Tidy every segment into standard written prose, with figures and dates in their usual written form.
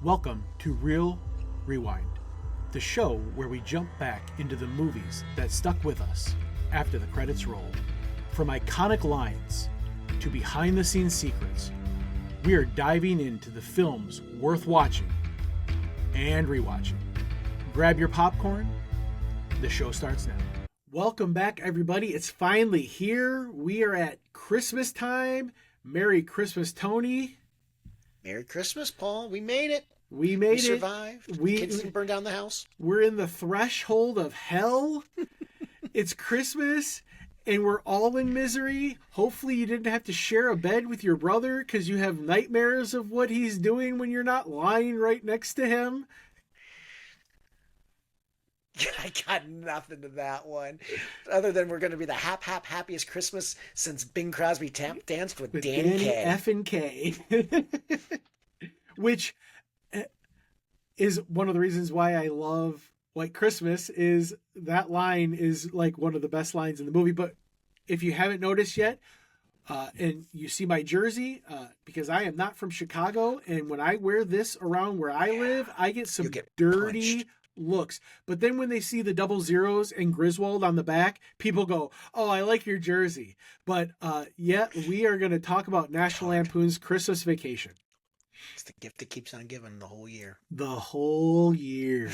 Welcome to Real Rewind, the show where we jump back into the movies that stuck with us after the credits rolled. From iconic lines to behind the scenes secrets, we are diving into the films worth watching and rewatching. Grab your popcorn, the show starts now. Welcome back, everybody. It's finally here. We are at Christmas time. Merry Christmas, Tony. Merry Christmas, Paul. We made it. We made it. Survived. Kids didn't burn down the house. We're in the threshold of hell. It's Christmas, and we're all in misery. Hopefully you didn't have to share a bed with your brother because you have nightmares of what he's doing when you're not lying right next to him. I got nothing to that one, other than we're going to be the happiest Christmas since Bing Crosby danced with Danny Kaye. F and K. Which is one of the reasons why I love White Christmas, is that line is like one of the best lines in the movie. But if you haven't noticed yet, and you see my jersey, because I am not from Chicago, and when I wear this around where I live, I get some dirty punched looks. But then when they see the 00s and Griswold on the back, people go, "Oh, I like your jersey." But yet we are going to talk about National Lampoon's Christmas Vacation. It's the gift that keeps on giving the whole year. The whole year.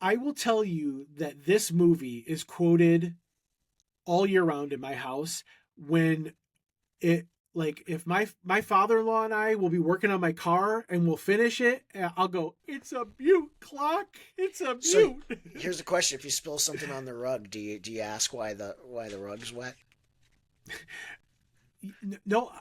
I will tell you that this movie is quoted all year round in my house. When it, like, if my father-in-law and I will be working on my car and we'll finish it, and I'll go, "It's a beaut, Clark. It's a beaut." So here's the question: if you spill something on the rug, do you ask why the rug's wet? No,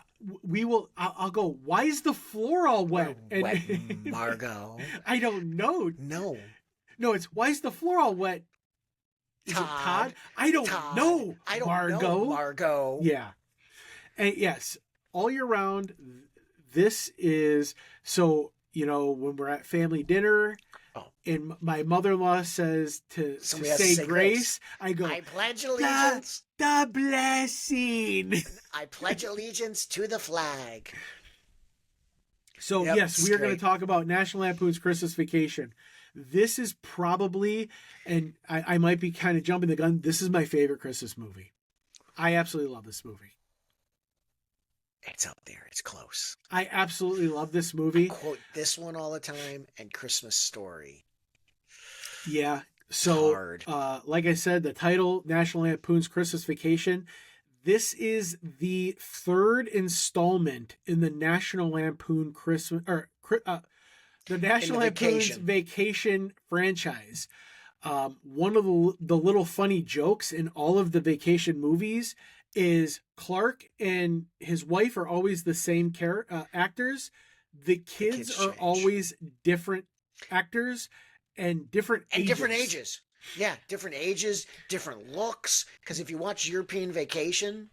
we will. I'll go, "Why is the floor all wet?" Wet, Margot. I don't know. No, it's, "Why is the floor all wet?" Is it Todd? I don't know. I don't Margot. know, Margot. Yeah. And yes, all year round, this is, so, when we're at family dinner, and my mother-in-law says to say grace, I go, "I pledge allegiance. The blessing. I pledge allegiance to the flag." So, yes, we are going to talk about National Lampoon's Christmas Vacation. This is probably, and I might be kind of jumping the gun, this is my favorite Christmas movie. I absolutely love this movie. It's up there. It's close. I absolutely love this movie. I quote this one all the time, and Christmas Story. Yeah. So, hard. Like I said, the title, National Lampoon's Christmas Vacation. This is the third installment in the National Lampoon the National Lampoon's Vacation franchise. One of the little funny jokes in all of the vacation movies is Clark and his wife are always the same actors. The kids are always different actors and different ages. Yeah, different ages, different looks. Because if you watch European Vacation,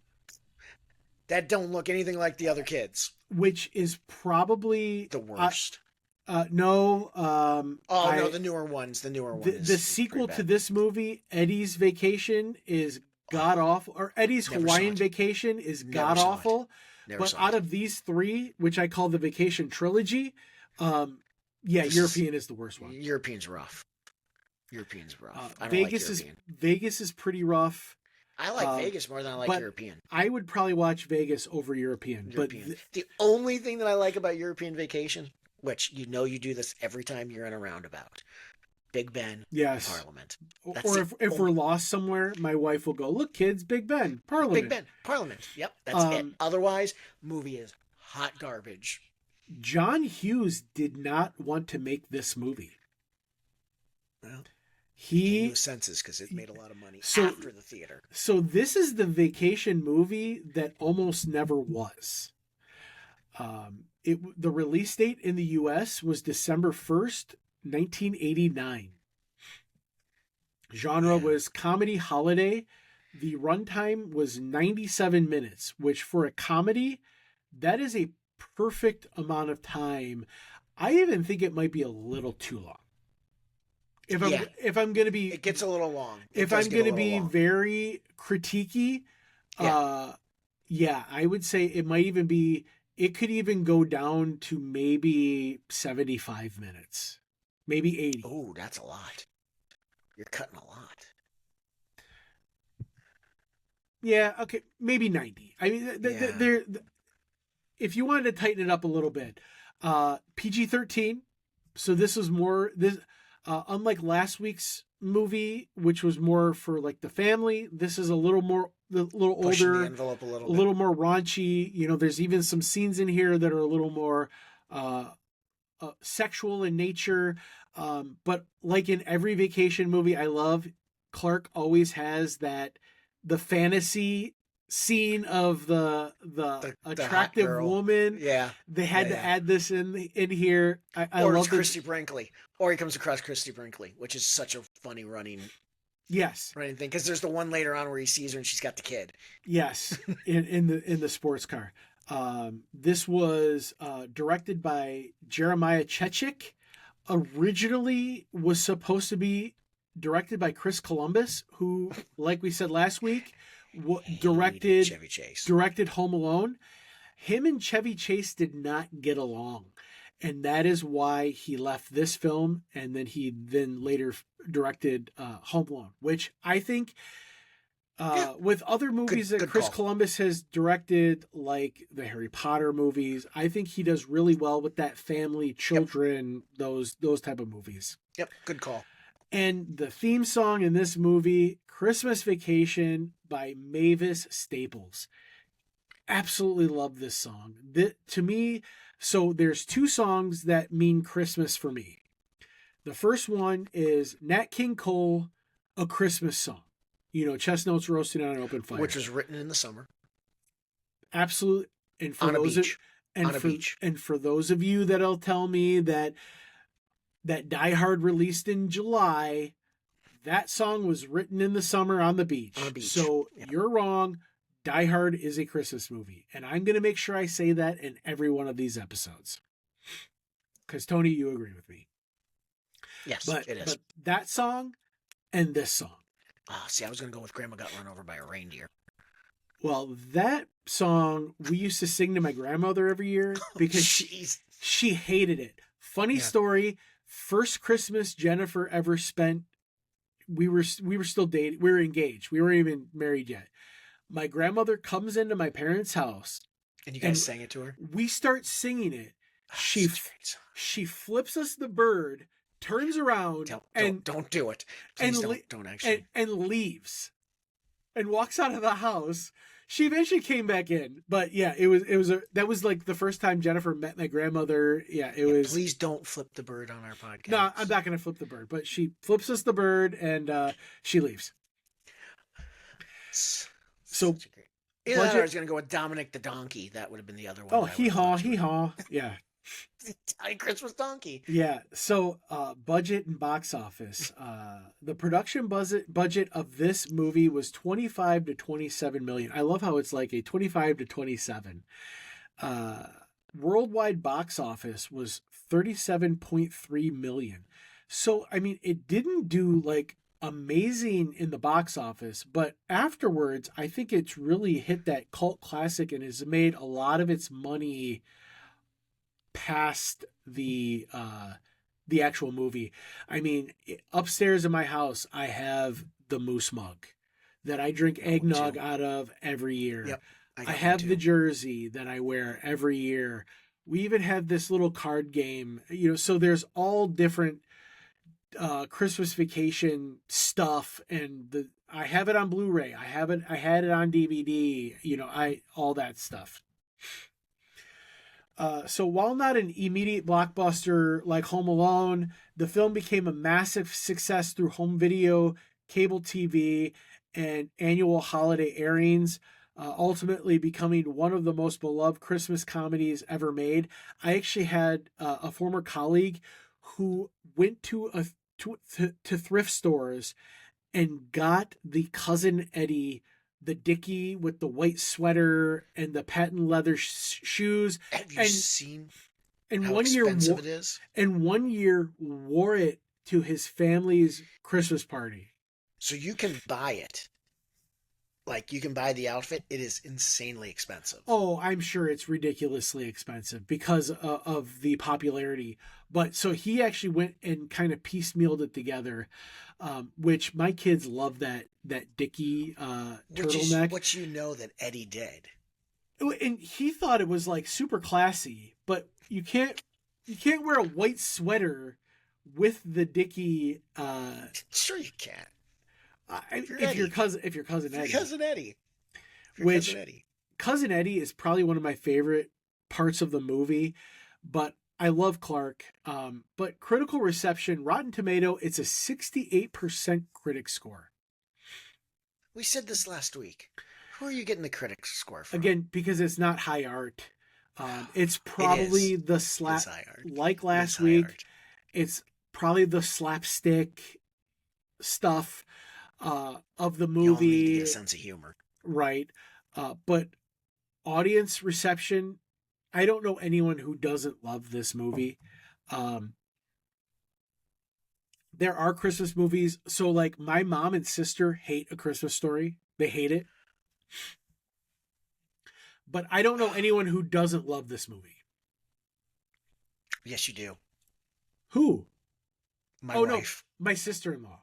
that don't look anything like the other kids. Which is probably the worst. No. No, the newer ones. The sequel to this movie, Eddie's Vacation, is god awful, or Eddie's Hawaiian Vacation is god awful. But out of these three, which I call the Vacation Trilogy, European is the worst one. European's rough. I don't Vegas like European. Vegas is pretty rough. I like Vegas more than I like European. I would probably watch Vegas over European. But the only thing that I like about European Vacation, which you do this every time you're in a roundabout, Big Ben, yes, Parliament. Or if we're lost somewhere, my wife will go, "Look, kids, Big Ben, Parliament." Big Ben, Parliament. Yep, that's it. Otherwise, movie is hot garbage. John Hughes did not want to make this movie. Well, he knew senses because it made a lot of money after the theater. So this is the vacation movie that almost never was. The release date in the U.S. was December 1st, 1989. Genre was comedy holiday. The runtime was 97 minutes, which for a comedy, that is a perfect amount of time. I even think it might be a little too long. If I'm going to be, it gets a little long. If I'm going to be very critiquey, I would say it might even be it could even go down to maybe 75 minutes, maybe 80. Oh, that's a lot. You're cutting a lot. Yeah, okay, maybe 90. I mean, if you wanted to tighten it up a little bit, PG-13. So this is more this, unlike last week's movie, which was more for like the family. This is a little Pushing older, the envelope a a little bit. little more raunchy. You know, there's even some scenes in here that are a little more sexual in nature. But like in every vacation movie I love, Clark always has the fantasy scene of the attractive woman. Yeah. They had to add this in here. I or love it's Christy Brinkley. Or he comes across Christy Brinkley, which is such a funny running thing. Because there's the one later on where he sees her and she's got the kid. Yes, in the sports car. This was directed by Jeremiah Chechik. Originally was supposed to be directed by Chris Columbus, who, like we said last week, directed Chevy Chase. Directed Home Alone. Him and Chevy Chase did not get along, and that is why he left this film, and then he later directed Home Alone, which I think with other movies that Chris Columbus has directed, like the Harry Potter movies, I think he does really well with that family, children, those type of movies. Yep, good call. And the theme song in this movie, Christmas Vacation by Mavis Staples. Absolutely love this song. To me, so there's two songs that mean Christmas for me. The first one is Nat King Cole, A Christmas Song. You know, chestnuts roasting on an open fire. Which was written in the summer. Absolutely. And for on a beach. And for those of you that'll tell me that Die Hard released in July, that song was written in the summer on the beach. On a beach. So you're wrong. Die Hard is a Christmas movie. And I'm going to make sure I say that in every one of these episodes. Because, Tony, you agree with me. Yes, it is. But that song and this song. Oh, see, I was going to go with Grandma Got Run Over by a Reindeer. Well, that song we used to sing to my grandmother every year because she hated it. Funny story. First Christmas Jennifer ever spent, we were still dating. We were engaged. We weren't even married yet. My grandmother comes into my parents' house. And you guys sang it to her? We start singing it. Oh, she flips us the bird, turns around, don't do it. Please don't actually. And leaves. And walks out of the house. She eventually came back in, but yeah, that was like the first time Jennifer met my grandmother. Yeah, it was. Please don't flip the bird on our podcast. No, I'm not going to flip the bird, but she flips us the bird and she leaves. So, either that or I was going to go with Dominic the Donkey. That would have been the other one. Oh, hee haw, yeah. Italian Christmas donkey. Yeah. So, budget and box office. The production budget of this movie was 25 to 27 million. I love how it's like a 25 to 27. Worldwide box office was 37.3 million. So, I mean, it didn't do like amazing in the box office, but afterwards, I think it's really hit that cult classic and has made a lot of its money past the actual movie. I mean, upstairs in my house, I have the moose mug that I drink eggnog out of every year. Yep, I have the jersey that I wear every year. We even have this little card game, you know, so there's all different Christmas Vacation stuff, and I have it on Blu-ray. I had it on DVD, you know, all that stuff. So while not an immediate blockbuster like Home Alone, the film became a massive success through home video, cable TV, and annual holiday airings, ultimately becoming one of the most beloved Christmas comedies ever made. I actually had a former colleague who went to thrift stores and got the Cousin Eddie, the Dickie with the white sweater and the patent leather shoes. Have you seen how expensive it is? And 1 year wore it to his family's Christmas party. So you can buy it Like, you can buy the outfit. It is insanely expensive. Oh, I'm sure it's ridiculously expensive because of the popularity. But so he actually went and kind of piecemealed it together, which my kids love that Dickie Which is turtleneck. what you know that Eddie did. And he thought it was like super classy, but you can't wear a white sweater with the Dickie. Sure you can. If your cousin Eddie, Your cousin Eddie. which Cousin Eddie is probably one of my favorite parts of the movie, but I love Clark. But critical reception, Rotten Tomato, it's a 68% critic score. We said this last week. Who are you getting the critics score from? Again, because it's not high art. It's probably the slap, like last week. It's probably the slapstick stuff of the You all need to movie, get a sense of humor. right? But audience reception, I don't know anyone who doesn't love this movie. There are Christmas movies, so like my mom and sister hate A Christmas Story. They hate it. But I don't know anyone who doesn't love this movie. Yes, you do. Who? My wife. No, my sister-in-law.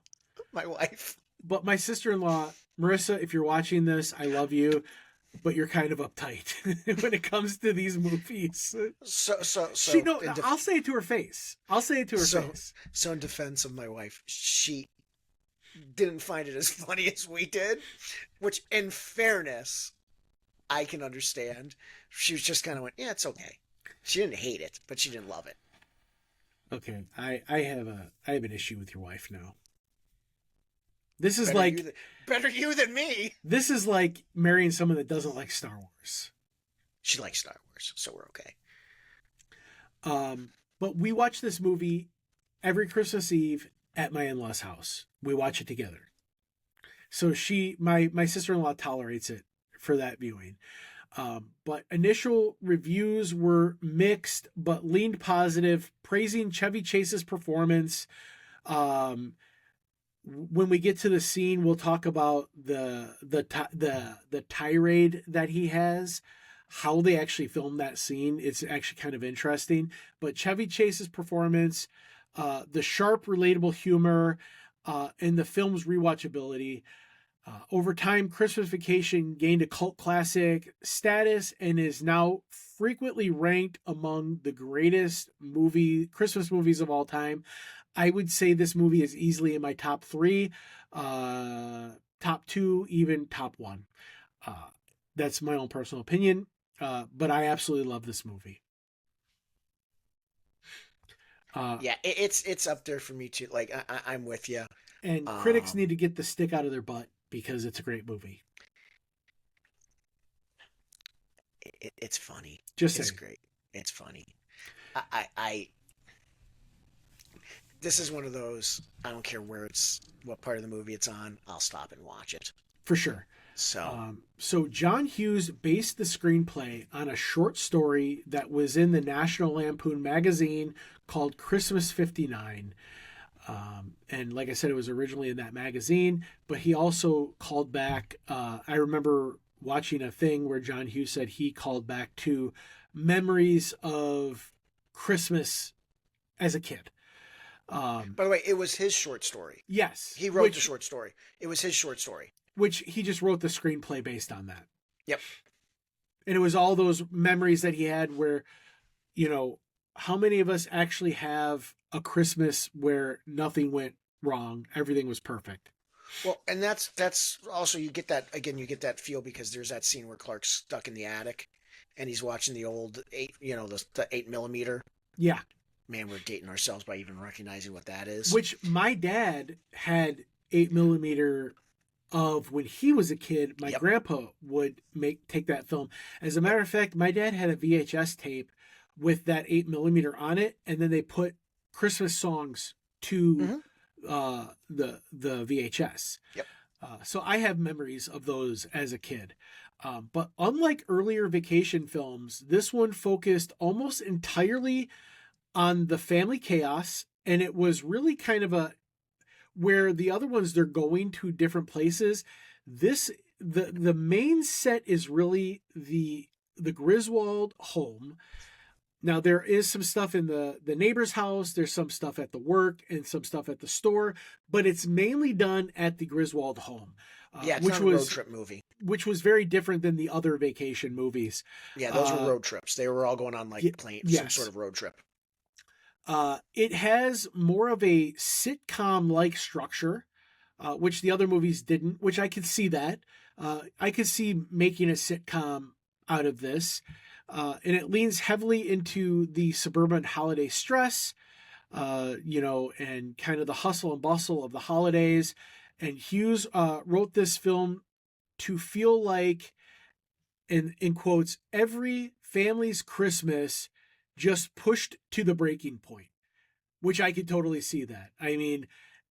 My wife. But my sister-in-law, Marissa, if you're watching this, I love you, but you're kind of uptight when it comes to these movies. So I'll say it to her face. Face. So in defense of my wife, she didn't find it as funny as we did, which in fairness, I can understand. She was just kind of went, yeah, it's okay. She didn't hate it, but she didn't love it. Okay, I have an issue with your wife now. This is better you than me. This is like marrying someone that doesn't like Star Wars. She likes Star Wars, so we're okay. But we watch this movie every Christmas Eve at my in-laws' house. We watch it together. So my sister-in-law tolerates it for that viewing. But initial reviews were mixed, but leaned positive, praising Chevy Chase's performance. When we get to the scene, we'll talk about the tirade that he has, how they actually filmed that scene. It's actually kind of interesting. But Chevy Chase's performance, the sharp, relatable humor, and the film's rewatchability. Over time, Christmas Vacation gained a cult classic status and is now frequently ranked among the greatest Christmas movies of all time. I would say this movie is easily in my top 3, top 2, even top 1. That's my own personal opinion, but I absolutely love this movie. Yeah, it's up there for me too. Like I'm with you. And critics need to get the stick out of their butt because it's a great movie. It's funny. It's great. It's funny. I this is one of those, I don't care what part of the movie it's on, I'll stop and watch it. For sure. So John Hughes based the screenplay on a short story that was in the National Lampoon magazine called Christmas 59. And like I said, it was originally in that magazine, but he also called back. I remember watching a thing where John Hughes said he called back to memories of Christmas as a kid. By the way, it was his short story. Yes. He wrote the short story. It was his short story. Which he just wrote the screenplay based on that. Yep. And it was all those memories that he had where, how many of us actually have a Christmas where nothing went wrong, everything was perfect? Well, and that's also, you get that feel because there's that scene where Clark's stuck in the attic and he's watching the old the 8mm. Yeah. Man, we're dating ourselves by even recognizing what that is. Which my dad had 8mm of when he was a kid. My grandpa would take that film. As a matter of fact, my dad had a VHS tape with that 8mm on it, and then they put Christmas songs to the VHS. Yep. So I have memories of those as a kid. But unlike earlier vacation films, this one focused almost entirely on the family chaos, and it was really kind of where the other ones, they're going to different places. This the main set is really the Griswold home. Now there is some stuff in the neighbor's house, there's some stuff at the work and some stuff at the store, but it's mainly done at the Griswold home. Yeah, it's which not a was road trip movie. which was very different than the other vacation movies. Yeah, those were road trips. They were all going on like some sort of road trip. It has more of a sitcom-like structure, which the other movies didn't, which I could see that. I could see making a sitcom out of this. And it leans heavily into the suburban holiday stress, and kind of the hustle and bustle of the holidays. And Hughes wrote this film to feel like, in quotes, every family's Christmas just pushed to the breaking point, which I could totally see that. I mean,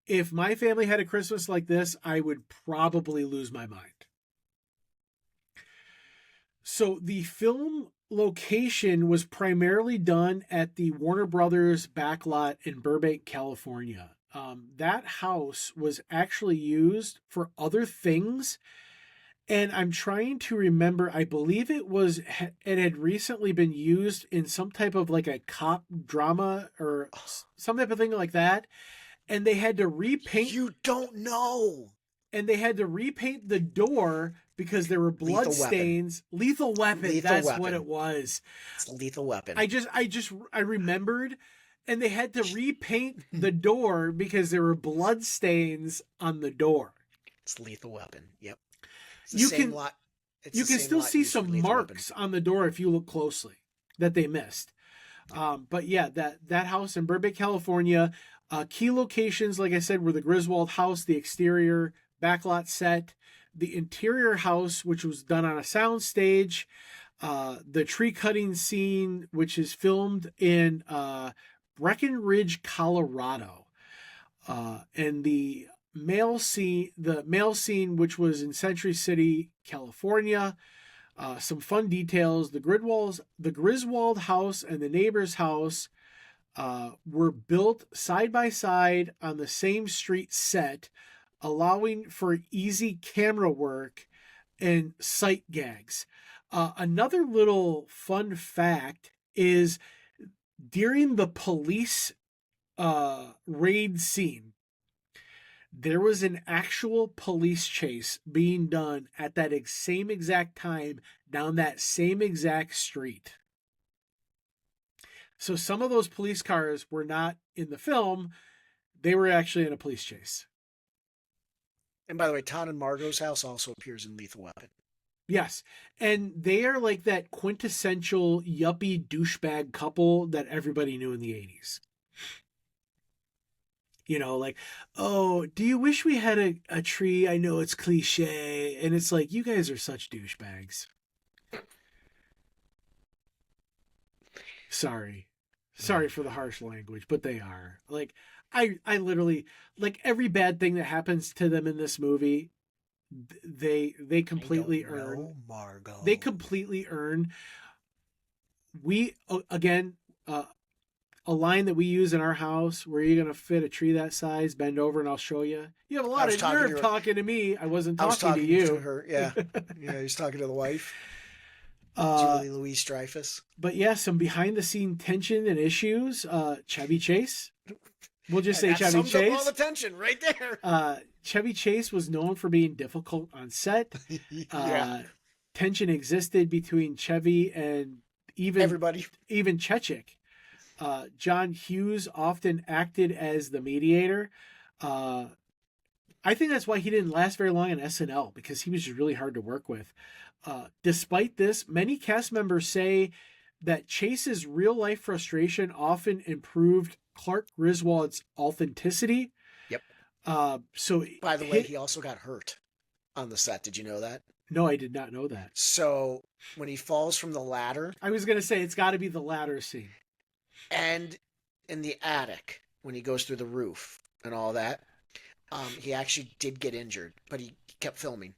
if my family had a Christmas like this, I would probably lose my mind. So the film location was primarily done at the Warner Brothers backlot in Burbank, California. That house was actually used for other things. And I'm trying to remember, I believe it had recently been used in some type of like a cop drama or some type of thing like that. And they had to repaint. You don't know. And they had to repaint the door because there were blood stains. Lethal Weapon. That's what it was. It's Lethal Weapon. I remembered. And they had to repaint the door because there were blood stains on the door. It's Lethal Weapon. Yep. You can still see some marks on the door if you look closely that they missed. But yeah, that house in Burbank, California, key locations, like I said, were the Griswold house, the exterior backlot set, the interior house, which was done on a sound stage, the tree cutting scene, which is filmed in Breckenridge, Colorado, and the male scene, which was in Century City, California. Some fun details: the Griswold house and the neighbor's house were built side by side on the same street set, allowing for easy camera work and sight gags. Another little fun fact is during the police raid scene, there was an actual police chase being done at that same exact time down that same exact street. So some of those police cars were not in the film. They were actually in a police chase. And by the way, Todd and Margot's house also appears in Lethal Weapon. Yes. And they are like that quintessential yuppie douchebag couple that everybody knew in the 80s. Like, oh, do you wish we had a tree? I know it's cliche. And it's like, you guys are such douchebags. Sorry for the harsh language, but they are. Like, I literally, like, every bad thing that happens to them in this movie, they completely earn. Margot. They completely earn. We, again, a line that we use in our house: where are you going to fit a tree that size? Bend over and I'll show you. You have a lot of nerve talking to me. I wasn't talking to you. To her, yeah. Yeah, he was talking to the wife. Julie Louis-Dreyfus. But yeah, some behind the scene tension and issues. Chevy Chase. We'll just say Chevy Chase. Up all the tension right there. Chevy Chase was known for being difficult on set. Yeah. Tension existed between Chevy and even Chechik. John Hughes often acted as the mediator. I think that's why he didn't last very long on SNL, because he was just really hard to work with. Despite this, many cast members say that Chase's real-life frustration often improved Clark Griswold's authenticity. Yep. So, by the way, he also got hurt on the set. Did you know that? No, I did not know that. So when he falls from the ladder, I was going to say it's got to be the ladder scene. And in the attic, when he goes through the roof and all that, he actually did get injured, but he kept filming.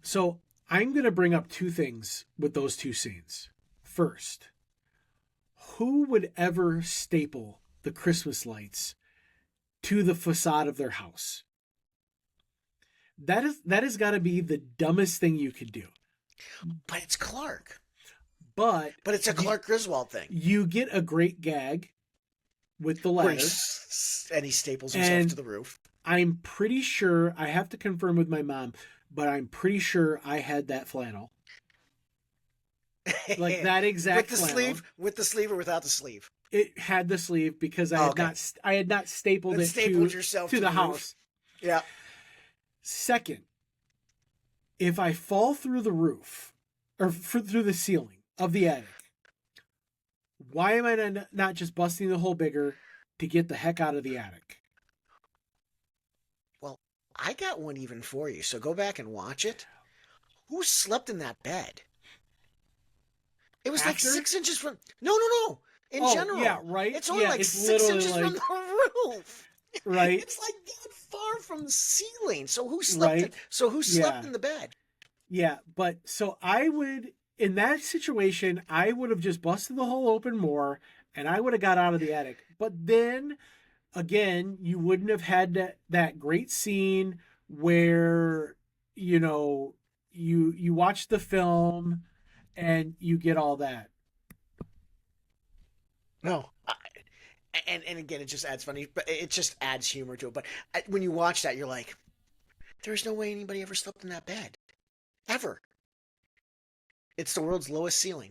So I'm going to bring up two things with those two scenes. First, who would ever staple the Christmas lights to the facade of their house? that has got to be the dumbest thing you could do. But it's Clark. But it's a Clark Griswold thing. You get a great gag with the ladder, and he staples himself to the roof. I'm pretty sure, I have to confirm with my mom, but I'm pretty sure I had that flannel. Like that exact flannel. With the sleeve or without the sleeve? It had the sleeve because I had not stapled it yourself to the house. Yeah. Second, if I fall through the roof or through the ceiling of the attic, why am I not just busting the hole bigger to get the heck out of the attic? Well, I got one even for you, so go back and watch it. Who slept in that bed? It was like 6 inches from... No. In general. Yeah, right? It's only like 6 inches from the roof. Right. It's like that far from the ceiling. So who slept in the bed? Yeah, but so I would... In that situation, I would have just busted the hole open more, and I would have got out of the attic. But then, again, you wouldn't have had that great scene where, you watch the film and you get all that. No. And again, it just adds funny, but it just adds humor to it. But when you watch that, you're like, there's no way anybody ever slept in that bed. Ever. It's the world's lowest ceiling.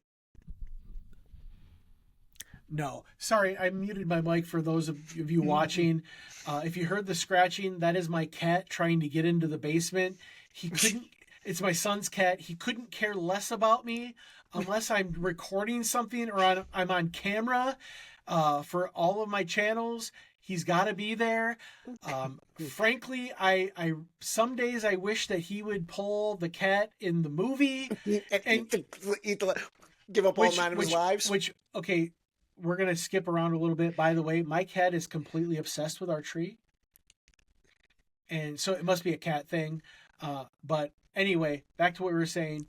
No. Sorry, I muted my mic for those of you watching. If you heard the scratching, that is my cat trying to get into the basement. He couldn't... It's my son's cat. He couldn't care less about me unless I'm recording something or I'm on camera for all of my channels. He's got to be there. Frankly, I some days I wish that he would pull the cat in the movie and give up all 9 of his lives. Okay, we're gonna skip around a little bit. By the way, my cat is completely obsessed with our tree, and so it must be a cat thing. But anyway, back to what we were saying.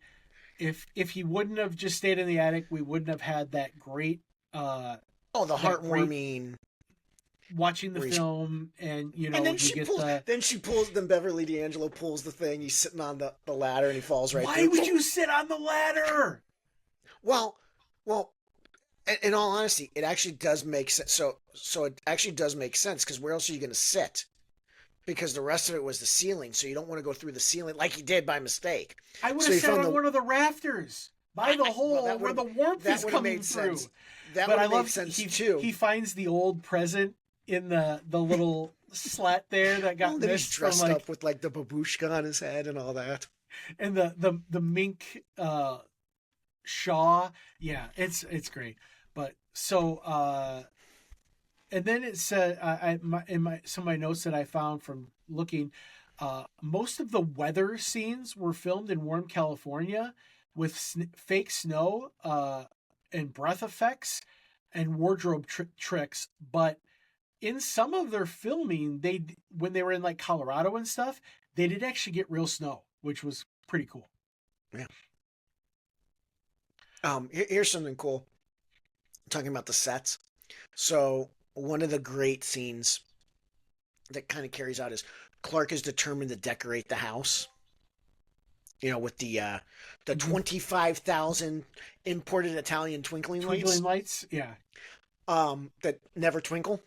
If he wouldn't have just stayed in the attic, we wouldn't have had that great. The heartwarming. Watching the film, and and then then Beverly D'Angelo pulls the thing. He's sitting on the ladder and he falls right. Why would you sit on the ladder? Well, in all honesty, it actually does make sense. So it actually does make sense, because where else are you going to sit? Because the rest of it was the ceiling, so you don't want to go through the ceiling like he did by mistake. I would have sat on one of the rafters by the hole where the warmth is coming through. That would have made sense too. He finds the old present in the little slat there that got missed. He's dressed up with like the babushka on his head and all that, and the mink shawl. Yeah, it's great. But so and then it said some of my notes that I found from looking, most of the weather scenes were filmed in warm California with fake snow and breath effects and wardrobe tricks, but in some of their filming, when they were in like Colorado and stuff, they did actually get real snow, which was pretty cool. Yeah. Here's something cool. Talking about the sets. So one of the great scenes that kind of carries out is Clark is determined to decorate the house. With the 25,000 imported Italian twinkling lights. Twinkling lights, yeah. That never twinkle.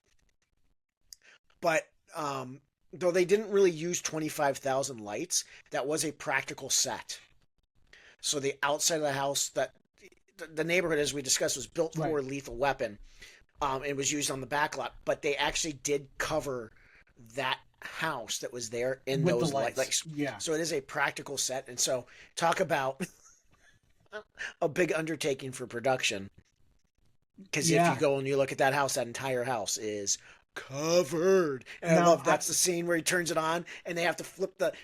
But though they didn't really use 25,000 lights, that was a practical set. So the outside of the house, that the neighborhood, as we discussed, was built for Lethal Weapon. It was used on the back lot, but they actually did cover that house that was there in with those lights. Yeah. So it is a practical set, and so talk about a big undertaking for production. Because if you go and you look at that house, that entire house is covered. And I love that's the scene where he turns it on and they have to flip the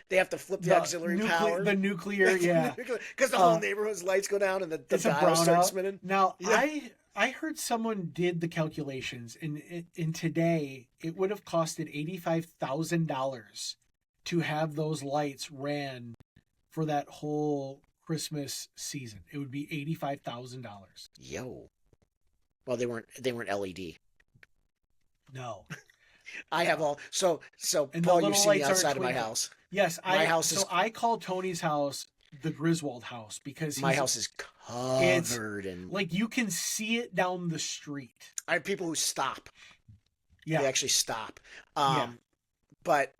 auxiliary power. The nuclear, yeah. Because the whole neighborhood's lights go down and the dials start spinning. Now, I heard someone did the calculations, and in today it would have costed $85,000 to have those lights ran for that whole Christmas season. It would be $85,000. Yo. Well, they weren't LED. No. I have all. So And the Paul, little you've seen the lights aren't outside of my twinkling. house. Yes, My house is I call Tony's house the Griswold house because my house is it's covered in. like you can see it down the street. I have people who stop. Yeah. They actually stop. Yeah. But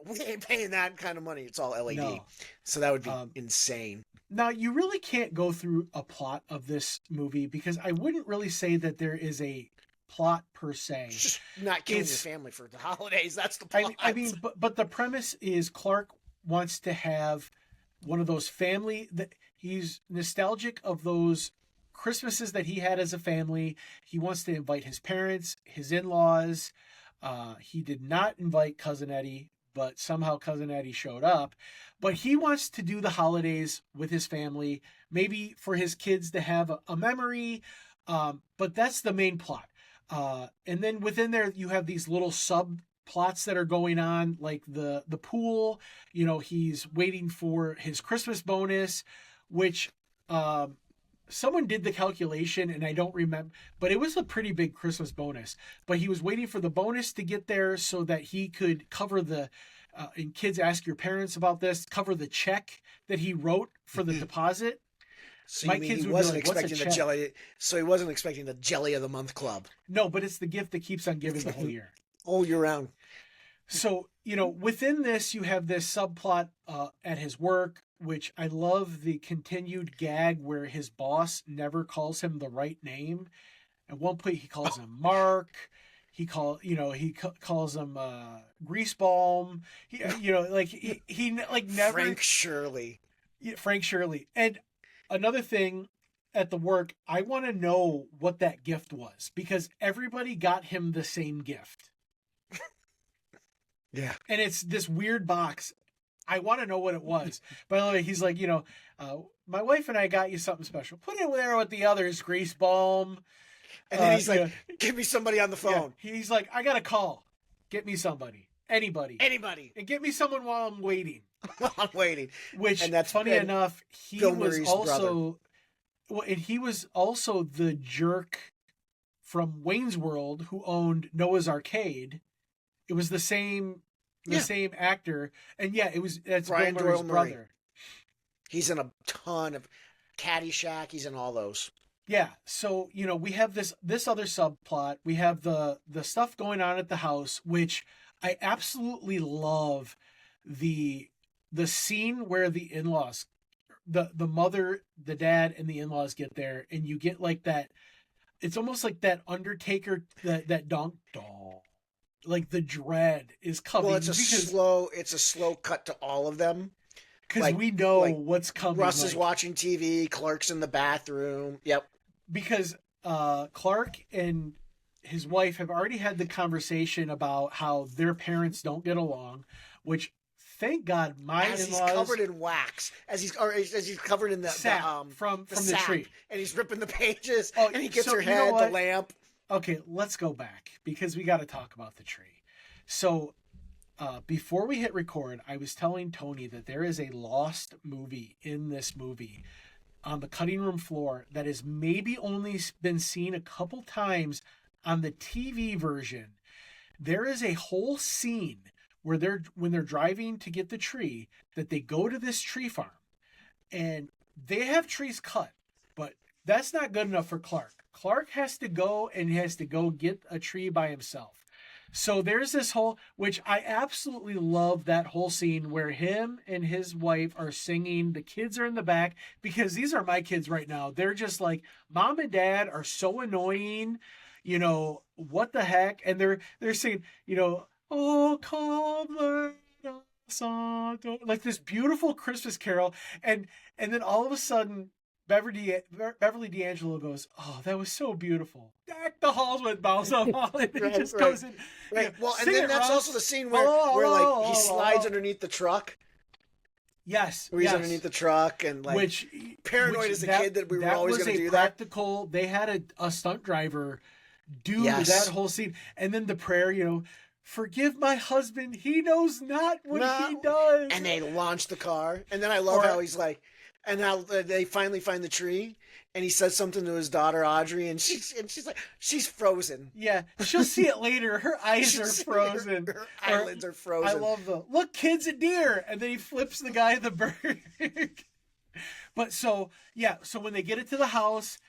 we ain't paying that kind of money. It's all LED. No. So that would be insane. Now, you really can't go through a plot of this movie because I wouldn't really say that there is a plot per se. It's just not killing your family for the holidays. That's the plot. I mean, but the premise is Clark wants to have one of those family that he's nostalgic of those Christmases that he had as a family. He wants to invite his parents, his in-laws. He did not invite Cousin Eddie, but somehow Cousin Eddie showed up. But he wants to do the holidays with his family, maybe for his kids to have a memory. But that's the main plot. And then within there, you have these little subplots that are going on, like the pool. You know, he's waiting for his Christmas bonus, which someone did the calculation, and I don't remember, but it was a pretty big Christmas bonus. But he was waiting for the bonus to get there so that he could cover the. And kids, ask your parents about this. Cover the check that he wrote for the deposit. So my kids he wasn't expecting the jelly. So he wasn't expecting the jelly of the month club. No, but it's the gift that keeps on giving the whole year. All year round. So, you know, within this, you have this subplot at his work, which I love the continued gag where his boss never calls him the right name. At one point, he calls him Mark. He calls him Greasebalm. He never Frank Shirley. Frank Shirley. And another thing at the work, I want to know what that gift was because everybody got him the same gift. Yeah. And it's this weird box. I want to know what it was. By the way, he's like, my wife and I got you something special. Put it there with the others, Greasebalm. And then he's like, give me somebody on the phone. Yeah. He's like, I got a call. Get me somebody. Anybody. And get me someone while I'm waiting. I'm waiting. Which, and that's funny enough, he Bill was Murray's also brother. Well, and he was also the jerk from Wayne's World who owned Noah's Arcade. It was the same actor. And that's Brian Bill Murray's Doyle brother. Murray. He's in a ton of Caddyshack. He's in all those. Yeah. So, we have this other subplot. We have the stuff going on at the house, which I absolutely love the scene where the in-laws, the mother, the dad, and the in-laws get there, and you get like that. It's almost like that Undertaker, that donk, like the dread is coming. Well, it's a slow cut to all of them. Because we know what's coming. Russ is watching TV. Clark's in the bathroom. Yep. Because Clark and his wife have already had the conversation about how their parents don't get along, which thank God as he's covered in wax, as he's covered in the sap from the tree, and he's ripping the pages, and he gets her head the lamp. Okay, let's go back because we got to talk about the tree. So before we hit record, I was telling Tony that there is a lost movie in this movie on the cutting room floor that has maybe only been seen a couple times on the TV version. There is a whole scene where when they're driving to get the tree, that they go to this tree farm and they have trees cut, but that's not good enough for Clark. Clark has to go get a tree by himself. So there's this which I absolutely love that whole scene where him and his wife are singing. The kids are in the back because these are my kids right now. They're just like, Mom and Dad are so annoying. What the heck? And they're singing, oh, come like this beautiful Christmas carol. And then all of a sudden, Beverly D'Angelo goes, oh, that was so beautiful. Deck the halls with boughs of holly. And he just goes in. Right. Well, and then that's also the scene where he slides underneath the truck. Yes. Where he's underneath the truck and paranoid as a kid that we were always going to do practical, that. They had a stunt driver do that whole scene. And then the prayer, forgive my husband. He knows not what he does. And they launch the car. And then I love how he's like, and how they finally find the tree. and he says something to his daughter Audrey, and she's like, she's frozen. Yeah, she'll see it later. Her eyes She'll are see frozen. Her eyelids are frozen. I love the look, kids, a deer, and then he flips the guy the bird. But so when they get it to the house,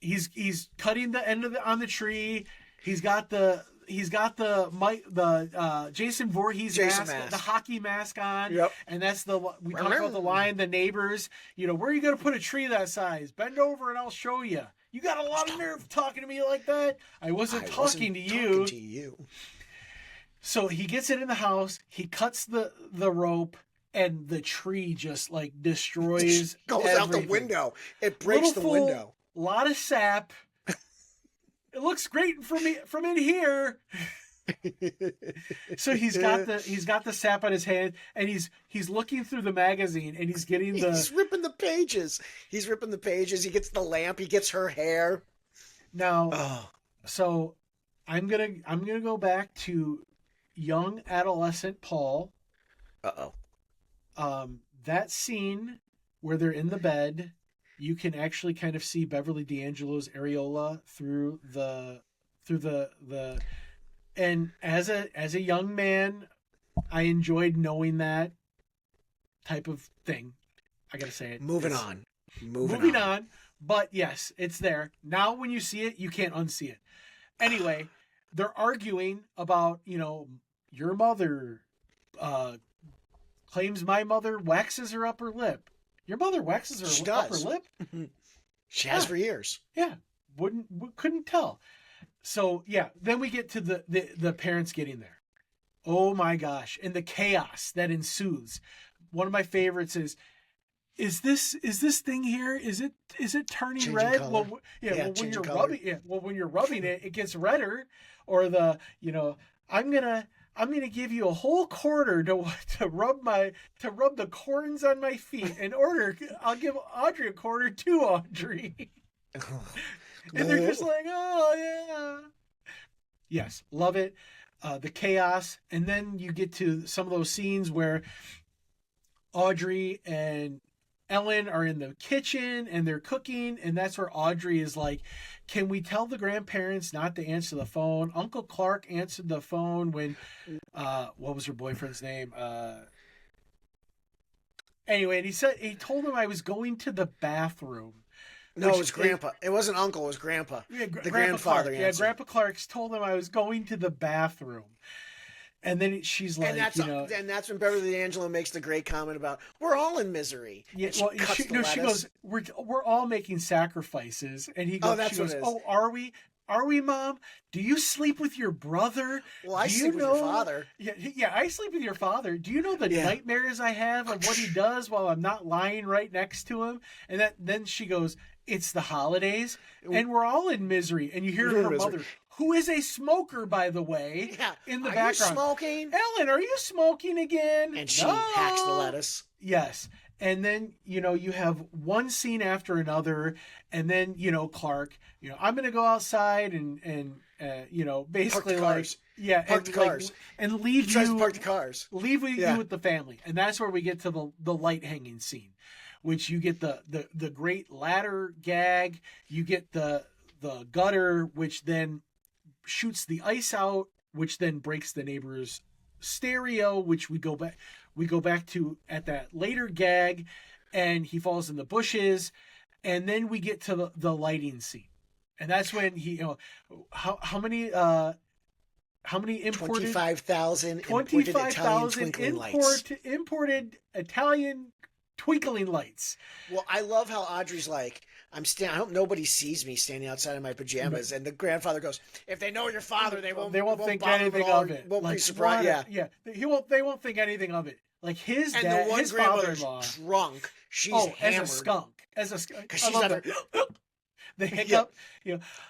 he's cutting the end of on the tree. He's got the Jason Voorhees mask, the hockey mask on. Yep. And that's we talked about the line, the neighbors, where are you going to put a tree that size? Bend over and I'll show you. You got a lot of nerve talking to me like that. I wasn't talking to you. So he gets it in the house. He cuts the rope, and the tree just like destroys. Goes out the window. It breaks the window. A lot of sap. It looks great for me from in here. So he's got the sap on his hand, and he's looking through the magazine, and he's ripping the pages. He's ripping the pages. He gets the lamp. He gets her hair. Now, so I'm gonna go back to young adolescent Paul. That scene where they're in the bed. You can actually kind of see Beverly D'Angelo's areola through the and as a young man, I enjoyed knowing that type of thing. I gotta say it. Moving on. But yes, it's there. Now when you see it, you can't unsee it. Anyway, they're arguing about, your mother claims my mother waxes her upper lip. Your mother waxes her upper lip? She has for years. Yeah. Couldn't tell. So, yeah, then we get to the parents getting there. Oh my gosh. And the chaos that ensues. One of my favorites is this thing here? Is it turning Changing red? color. When you're rubbing it, it gets redder. Or I'm gonna give you a whole quarter to rub the corns on my feet. I'll give Audrey a quarter to Audrey. And they're just like, oh yeah. Yes, love it. The chaos, and then you get to some of those scenes where Audrey and Ellen are in the kitchen and they're cooking, and that's where Audrey is like, can we tell the grandparents not to answer the phone? Uncle Clark answered the phone when, what was her boyfriend's name? Anyway, and he told him I was going to the bathroom. No, it was Grandpa. It wasn't Uncle, it was Grandpa. Yeah, the grandfather Clark. answered. Yeah, Grandpa Clark's told him I was going to the bathroom. And then she's like, and that's when Beverly D'Angelo makes the great comment about, we're all in misery. Yeah, she goes, we're all making sacrifices. And she goes, oh, are we? Are we, Mom? Do you sleep with your brother? Well, I sleep with your father. Yeah, I sleep with your father. Do you know the nightmares I have of what he does while I'm not lying right next to him? And then she goes, it's the holidays, and we're all in misery. And you hear her mother, who is a smoker, by the way, in the background. Are you smoking? Ellen, are you smoking again? And she hacks the lettuce. Yes. And then, you have one scene after another, and then, Clark, I'm going to go outside and basically park the cars. And leave he tries to park the cars. Leave you with the family. And that's where we get to the light hanging scene, which you get the great ladder gag. You get the gutter, which then shoots the ice out, which then breaks the neighbor's stereo, which we go back to at that later gag, and he falls in the bushes, and then we get to the lighting scene, and that's when he how many imported 25,000 imported Italian twinkling lights. Well, I love how Audrey's like, I hope nobody sees me standing outside in my pajamas. And the grandfather goes, if they know your father, they won't think anything of it. Won't be surprised. Yeah. They won't think anything of it. Like his dad, and the one his grandmother's father-in-law, drunk. She's hammered. As a skunk. Because she's under the hiccup.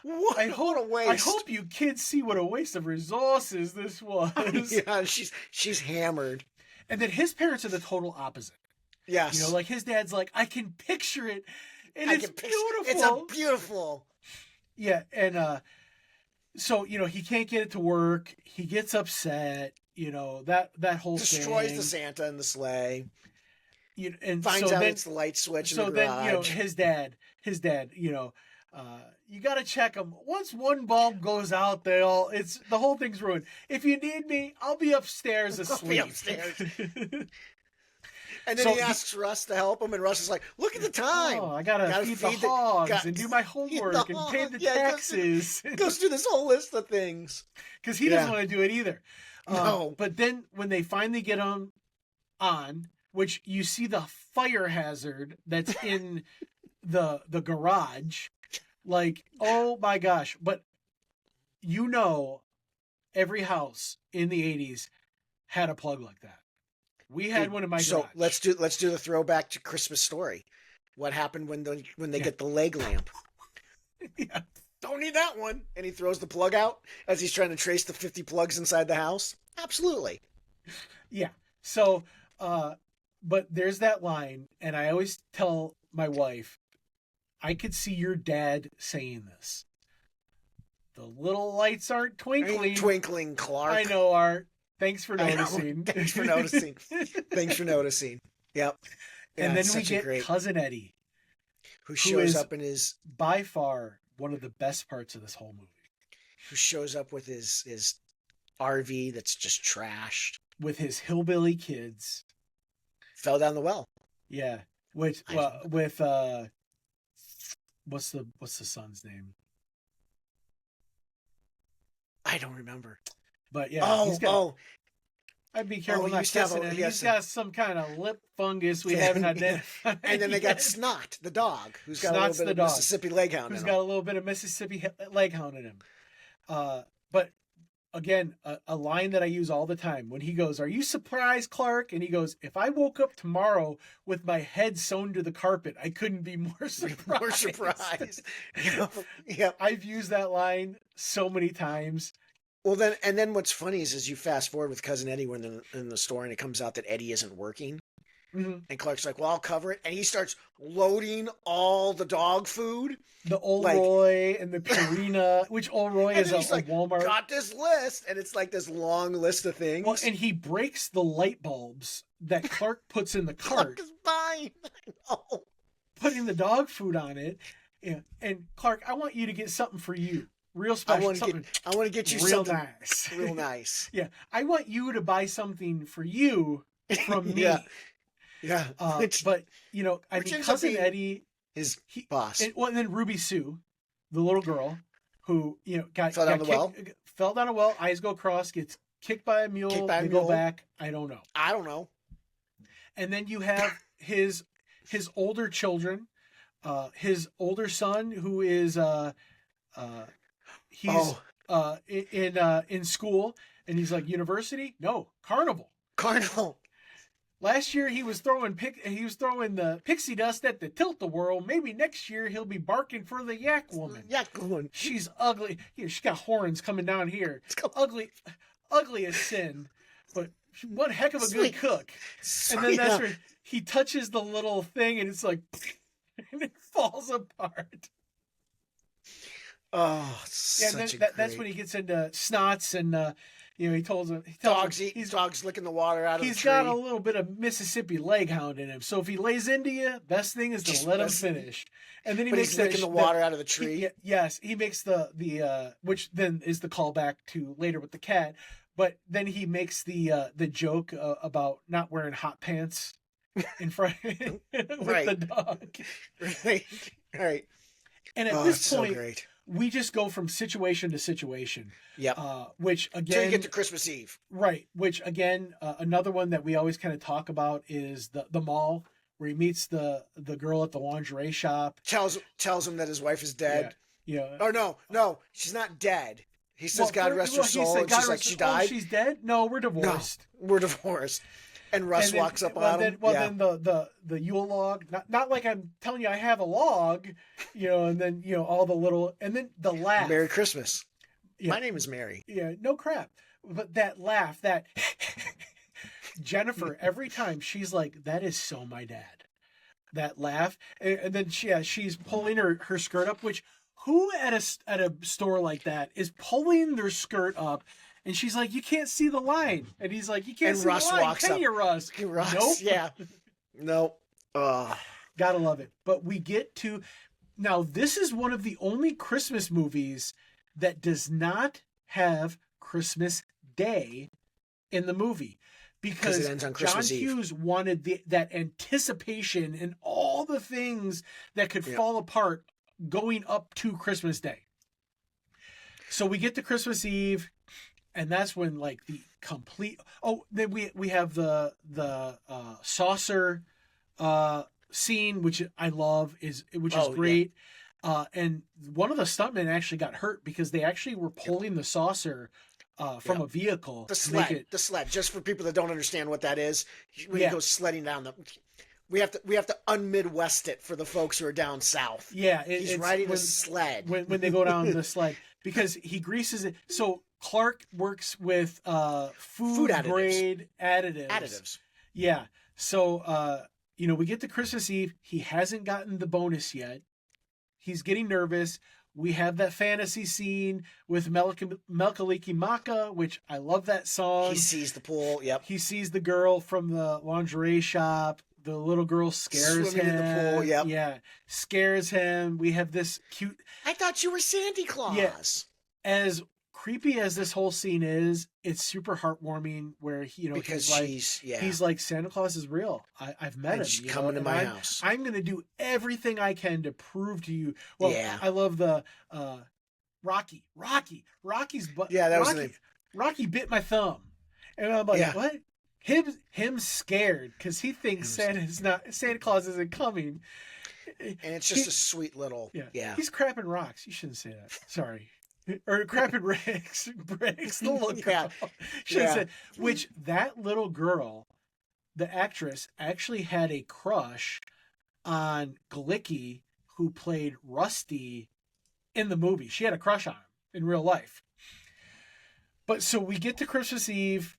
What a waste. I hope you kids see what a waste of resources this was. Yeah, she's hammered. And then his parents are the total opposite. Yes. Like his dad's like, I can picture it. And it's beautiful. It's beautiful. Yeah, and so he can't get it to work. He gets upset. That whole destroys thing. the Santa and the sleigh. And Finds so out then, it's the light switch in so the then, garage. his dad, you got to check them. Once one bulb goes out, the whole thing's ruined. If you need me, I'll be upstairs I'll asleep. be upstairs. And then So he asks Russ to help him, and Russ is like, "Look at the time! Oh, I gotta feed the hogs and do my homework and pay the taxes." Goes through this whole list of things Because he doesn't want to do it either. No. But then when they finally get on, which you see the fire hazard that's in the garage, like, oh my gosh! But every house in the 80s had a plug like that. We had one in my garage. So let's do the throwback to Christmas Story. What happened when they get the leg lamp? Yeah. Don't need that one. And he throws the plug out as he's trying to trace the 50 plugs inside the house. Absolutely. Yeah. So, but there's that line, and I always tell my wife, I could see your dad saying this. The little lights aren't twinkling. Twinkling, Clark. I know, Art. Thanks for noticing. Thanks for noticing. Thanks for noticing. Yep. Yeah, and then we get Cousin Eddie, who shows up in his, by far one of the best parts of this whole movie. Who shows up with his RV that's just trashed. With his hillbilly kids. Fell down the well. Yeah. With what's the son's name? I don't remember. But yeah, I'd be careful not kissing him. He's got some kind of lip fungus we haven't identified. And then they got Snot, the dog, who's got a little bit of Mississippi Leghound in him. Who's got a little bit of Mississippi Leghound in him. But again, a line that I use all the time when he goes, "Are you surprised, Clark?" And he goes, "If I woke up tomorrow with my head sewn to the carpet, I couldn't be more surprised." More surprised. Yep. I've used that line so many times. Well, then what's funny is you fast forward with Cousin Eddie when they're in the store and it comes out that Eddie isn't working. Mm-hmm. And Clark's like, "Well, I'll cover it." And he starts loading all the dog food. The Old Roy and the Purina, which Old Roy is a Walmart. Got this list. And it's like this long list of things. Well, and he breaks the light bulbs that Clark puts in the cart. Clark is fine. I know. Putting the dog food on it. Yeah. And Clark, I want you to get something for you. Real special. I want to get you real something nice. Real nice. Yeah. I want you to buy something for you from me. Yeah. But, Cousin Eddie, his boss. And then Ruby Sue, the little girl who, fell down the well. Fell down a well, eyes go across, gets kicked by a mule, go back. I don't know. And then you have his older children, his older son who is he's in school, and he's like, university? No, carnival. Last year he was throwing the pixie dust at the tilt-a-whirl. Maybe next year he'll be barking for the yak woman. She's ugly. Here, she's got horns coming down here. Ugly as sin, but one heck of a good cook. And then that's where he touches the little thing, and it's like, and it falls apart. Oh, that's when he gets into Snots, and he tells him dogs licking the water out of the tree. He's got a little bit of Mississippi Leghound in him, so if he lays into you, best thing is to let him finish. And then he's licking the water out of the tree. He makes the which then is the callback to later with the cat. But then he makes the joke about not wearing hot pants in front with the dog. Right. And at this point, we just go from situation to situation. Yeah. Which again, till you get to Christmas Eve. Right. Which again, another one that we always kind of talk about is the mall, where he meets the girl at the lingerie shop. Tells him that his wife is dead. Yeah. Oh no, she's not dead. He says, "God rest her soul." And she's like, "She died." She's dead? No, we're divorced. No, we're divorced. And Russ walks up on him. Then the Yule log, not like I'm telling you I have a log, and then all the little, and then the laugh. Merry Christmas. Yeah. My name is Mary. Yeah, no crap. But that laugh, that Jennifer, every time she's like, "That is so my dad." That laugh, and then she's pulling her skirt up. Which who at a store like that is pulling their skirt up? And she's like, "You can't see the line." And he's like, "You can't see Russ the line. Walks Can up. you, Russ?" Russ, nope. Yeah. No. Gotta love it. But we get to now. This is one of the only Christmas movies that does not have Christmas Day in the movie because it ends on John Christmas Eve. Hughes wanted that anticipation and all the things that could fall apart going up to Christmas Day. So we get to Christmas Eve, and that's when like the complete. Oh, then we have the saucer scene, which I love, which is great. Yeah. And one of the stuntmen actually got hurt because they actually were pulling the saucer from a vehicle. The sled. Just for people that don't understand what that is, when you go sledding down we have to un-Midwest it for the folks who are down south. Yeah, he's riding a sled when they go down the sled because he greases it. So Clark works with food grade additives. Yeah. So we get to Christmas Eve. He hasn't gotten the bonus yet. He's getting nervous. We have that fantasy scene with Melkaliki Maka, which I love that song. He sees the pool. Yep. He sees the girl from the lingerie shop. The little girl scares Swimming him. in the pool. Yep. Yeah. Scares him. We have this cute. I thought you were Santa Claus. Yeah. As creepy as this whole scene is, it's super heartwarming where because he's like Santa Claus is real. I've met him. He's coming to my house. I'm gonna do everything I can to prove to you. Well, I love the Rocky's butt. Yeah, that was the name. Rocky bit my thumb, and I'm like, what? Him scared because he thinks Santa Claus isn't coming. And it's just a sweet little He's crapping rocks. You shouldn't say that. Sorry. Or crapping bricks, the little girl. Say, which that little girl, the actress, actually had a crush on Galicki, who played Rusty in the movie. She had a crush on him in real life. But so we get to Christmas Eve,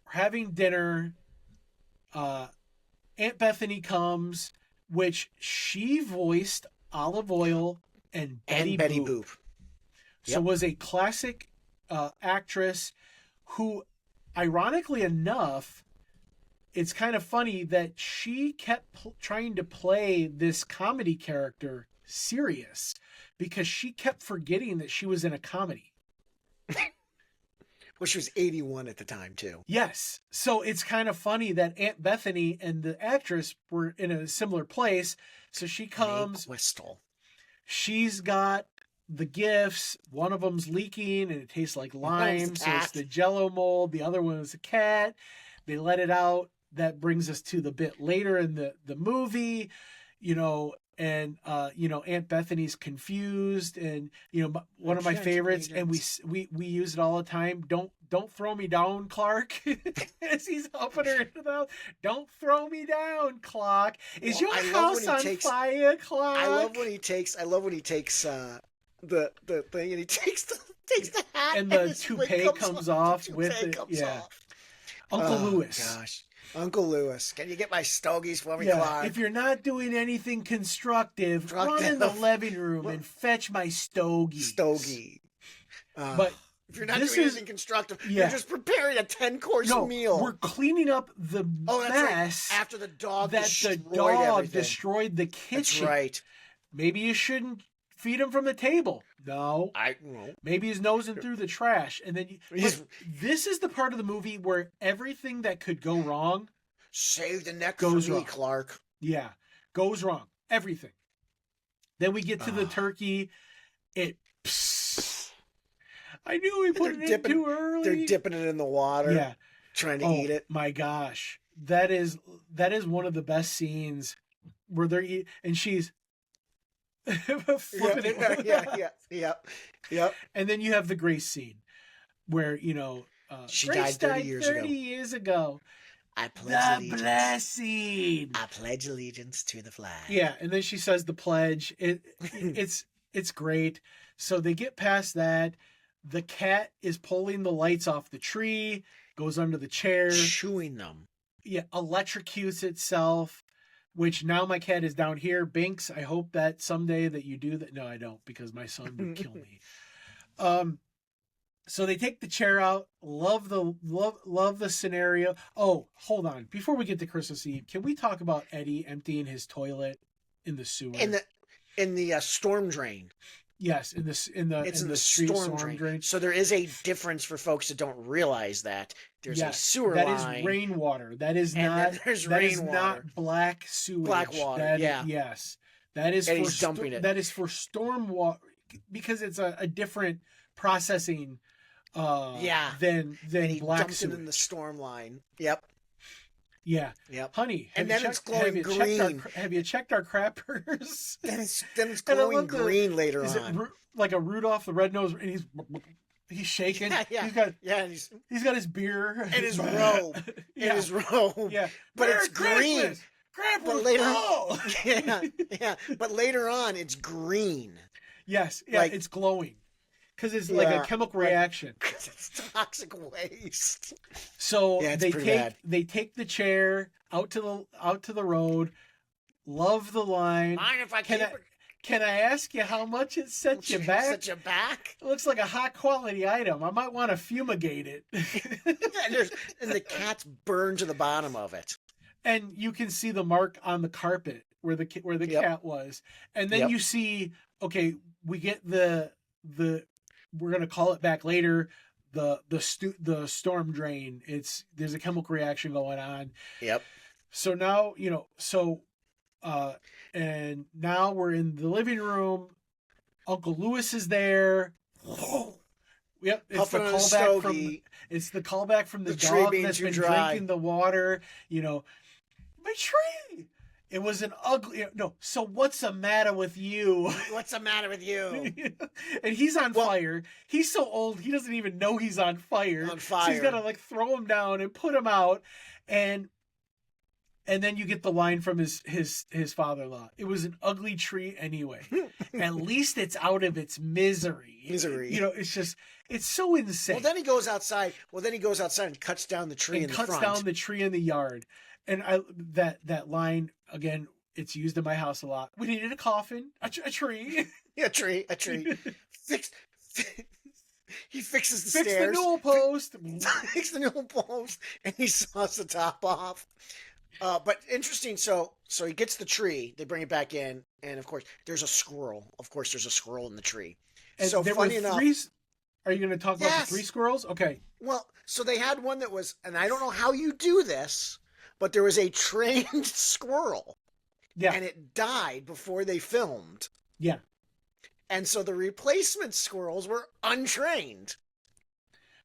we're having dinner. Aunt Bethany comes, which she voiced Olive Oyl and Betty Boop. So was a classic actress who, ironically enough, it's kind of funny that she kept trying to play this comedy character serious because she kept forgetting that she was in a comedy. Well, she was 81 at the time, too. Yes. So it's kind of funny that Aunt Bethany and the actress were in a similar place. So she comes. She's got the gifts. One of them's leaking and it tastes like lime. So it's the Jell-O mold. The other one is a cat. They let it out. That brings us to the bit later in the movie, and Aunt Bethany's confused, and one of my favorites, and we use it all the time. Don't throw me down, Clark. As he's helping her into the house. Don't throw me down, Clark. Is your house on fire, Clark? I love when he takes the thing and he takes the hat and the toupee comes off with it. Yeah. Uncle Lewis. Gosh. Uncle Lewis, can you get my stogies for me, Clark? If you're not doing anything constructive, run in the living room and fetch my stogie. But if you're not doing anything constructive, you're just preparing a 10-course meal. We're cleaning up the mess after the dog destroyed the kitchen. That's right. Maybe you shouldn't feed him from the table. No. Maybe he's nosing through the trash. And then this is the part of the movie where everything that could go wrong. Save the neck goes wrong, Clark. Yeah. Goes wrong. Everything. Then we get to the turkey. I knew we put it in too early. They're dipping it in the water. Yeah. Trying to eat it. My gosh. That is one of the best scenes where they're eating, and she's flipping it. Yeah. And then you have the Grace scene where, she Grace died 30 years ago. I pledge allegiance. Blessing. I pledge allegiance to the flag. Yeah, and then she says the pledge. It's great. So they get past that. The cat is pulling the lights off the tree, goes under the chair. Chewing them. Yeah, electrocutes itself. Which now my cat is down here. Binks, I hope that someday that you do that. No, I don't, because my son would kill me. So they take the chair out. Love the scenario. Oh, hold on. Before we get to Christmas Eve, can we talk about Eddie emptying his toilet in the sewer? In the storm drain. Yes, in the street storm drain. So there is a difference for folks that don't realize that there's a sewer line. That is rainwater. That is and not. There's that rainwater. Is not black sewage. Black water. Yes, that is and for he's dumping it. That is for storm water because it's a different processing. Than he black dumped sewage. it in the storm line. Yep. Yeah. Yep. Honey, and then it's glowing green. Have you checked our crappers? then it's glowing green later on. Is it like a Rudolph the Red-Nosed, and he's shaking. Yeah. He's got his beer and his robe. Yeah. And his robe. Yeah. But it's green. But later But later on it's green. Yes. Yeah, it's glowing. Because it's like a chemical reaction. Because it's toxic waste. So they take the chair out to the road. Love the line. Mind if I keep it? Can I ask you how much it sets you back? Set you back? It looks like a high quality item. I might want to fumigate it. and the cat's burned to the bottom of it. And you can see the mark on the carpet where the cat was. And then you see, okay, we get the we're gonna call it back later. The storm drain. There's a chemical reaction going on. Yep. So now and now we're in the living room. Uncle Lewis is there. Yep, it's the callback from the dog that's been drinking the water. My tree. It was an ugly. No. So what's the matter with you? What's the matter with you? And he's on fire. He's so old he doesn't even know he's on fire. So he's got to throw him down and put him out, and then you get the line from his father-in-law. It was an ugly tree anyway. At least it's out of its misery. It's so insane. Well, then he goes outside. And cuts down the tree in the front. Cuts down the tree in the yard. And that line again, it's used in my house a lot. We needed a coffin, a tree. Yeah, a tree. He fixes the stairs. Fix the newel post. Fix the newel post, and he saws the top off. But interesting. So he gets the tree. They bring it back in, and of course, there's a squirrel. Of course, there's a squirrel in the tree. And so funny enough, are you going to talk about the 3 squirrels? Okay. Well, so they had one that was, and I don't know how you do this, but there was a trained squirrel. Yeah. And it died before they filmed. Yeah. And so the replacement squirrels were untrained.